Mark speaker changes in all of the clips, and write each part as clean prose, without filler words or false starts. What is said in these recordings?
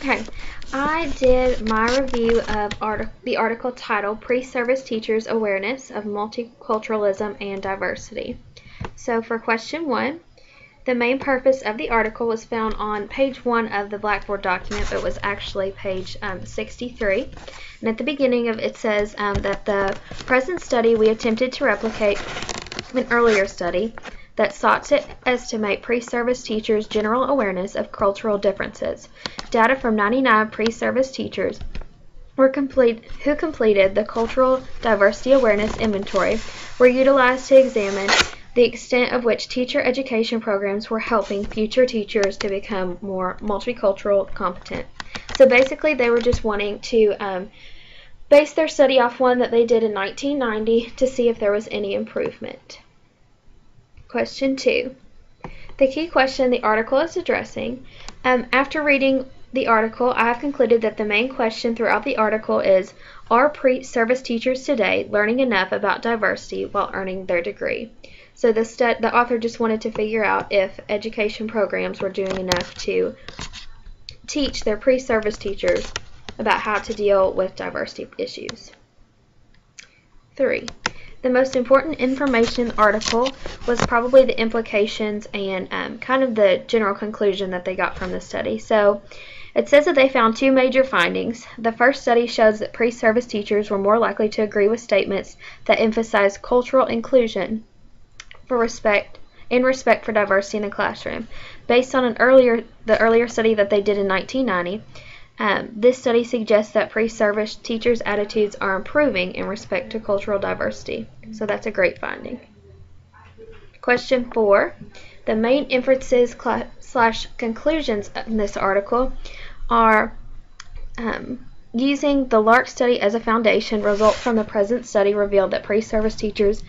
Speaker 1: Okay, I did my review of the article titled Pre-Service Teachers Awareness of Multiculturalism and Diversity. So for question 1, the main purpose of the article was found on page 1 of the Blackboard document, but was actually page 63. And at the beginning of it says that the present study we attempted to replicate an earlier study that sought to estimate pre-service teachers' general awareness of cultural differences. Data from 99 pre-service teachers who completed the Cultural Diversity Awareness Inventory were utilized to examine the extent of which teacher education programs were helping future teachers to become more multicultural competent. So basically they were just wanting to base their study off one that they did in 1990 to see if there was any improvement. Question 2. The key question the article is addressing. After reading the article, I have concluded that the main question throughout the article is, are pre-service teachers today learning enough about diversity while earning their degree? So the author just wanted to figure out if education programs were doing enough to teach their pre-service teachers about how to deal with diversity issues. 3. The most important information in the article was probably the implications and kind of the general conclusion that they got from the study. So it says that they found 2 major findings. The first study shows that pre-service teachers were more likely to agree with statements that emphasize cultural inclusion in respect for diversity in the classroom. Based on the earlier study that they did in 1990, this study suggests that pre-service teachers' attitudes are improving in respect to cultural diversity. So that's a great finding. Question 4. The main inferences / conclusions in this article are using the Lark study as a foundation. Results from the present study revealed that pre-service teachers'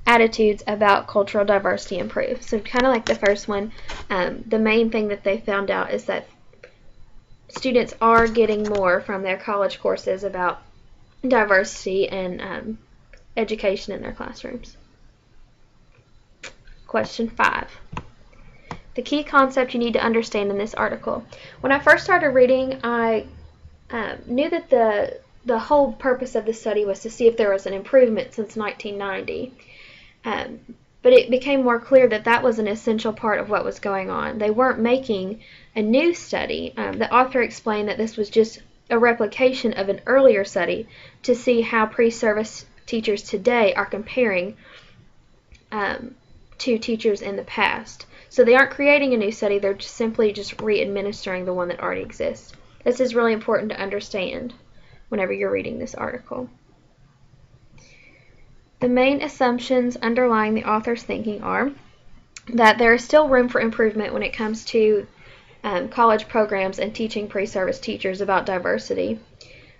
Speaker 1: attitudes about cultural diversity improve. So kind of like the first one, the main thing that they found out is that students are getting more from their college courses about diversity and education in their classrooms. Question 5. The key concept you need to understand in this article. When I first started reading, I knew that the whole purpose of the study was to see if there was an improvement since 1990. But it became more clear that that was an essential part of what was going on. They weren't making a new study. The author explained that this was just a replication of an earlier study to see how pre-service teachers today are comparing to teachers in the past. So they aren't creating a new study, they're just simply re-administering the one that already exists. This is really important to understand whenever you're reading this article. The main assumptions underlying the author's thinking are that there is still room for improvement when it comes to college programs and teaching pre-service teachers about diversity.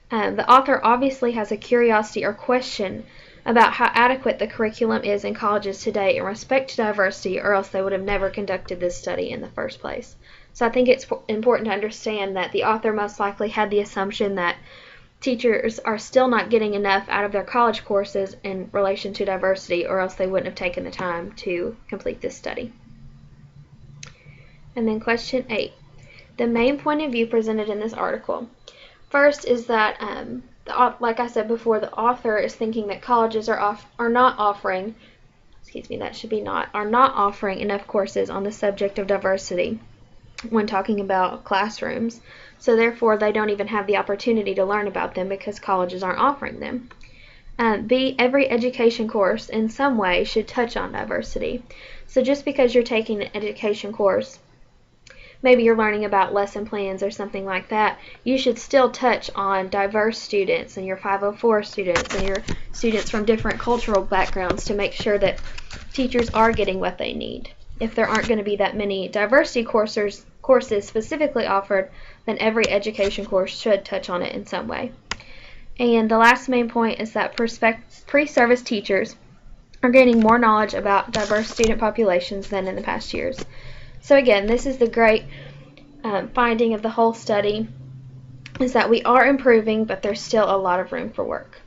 Speaker 1: The author obviously has a curiosity or question about how adequate the curriculum is in colleges today in respect to diversity, or else they would have never conducted this study in the first place. So I think it's important to understand that the author most likely had the assumption that teachers are still not getting enough out of their college courses in relation to diversity, or else they wouldn't have taken the time to complete this study. And then question 8. The main point of view presented in this article. First is that, like I said before, the author is thinking that colleges are not offering enough courses on the subject of diversity when talking about classrooms. So therefore, they don't even have the opportunity to learn about them because colleges aren't offering them. B, every education course in some way should touch on diversity. So just because you're taking an education course, maybe you're learning about lesson plans or something like that, you should still touch on diverse students and your 504 students and your students from different cultural backgrounds to make sure that teachers are getting what they need. If there aren't going to be that many diversity courses specifically offered, then every education course should touch on it in some way. And the last main point is that pre-service teachers are gaining more knowledge about diverse student populations than in the past years. So again, this is the great finding of the whole study, is that we are improving, but there's still a lot of room for work.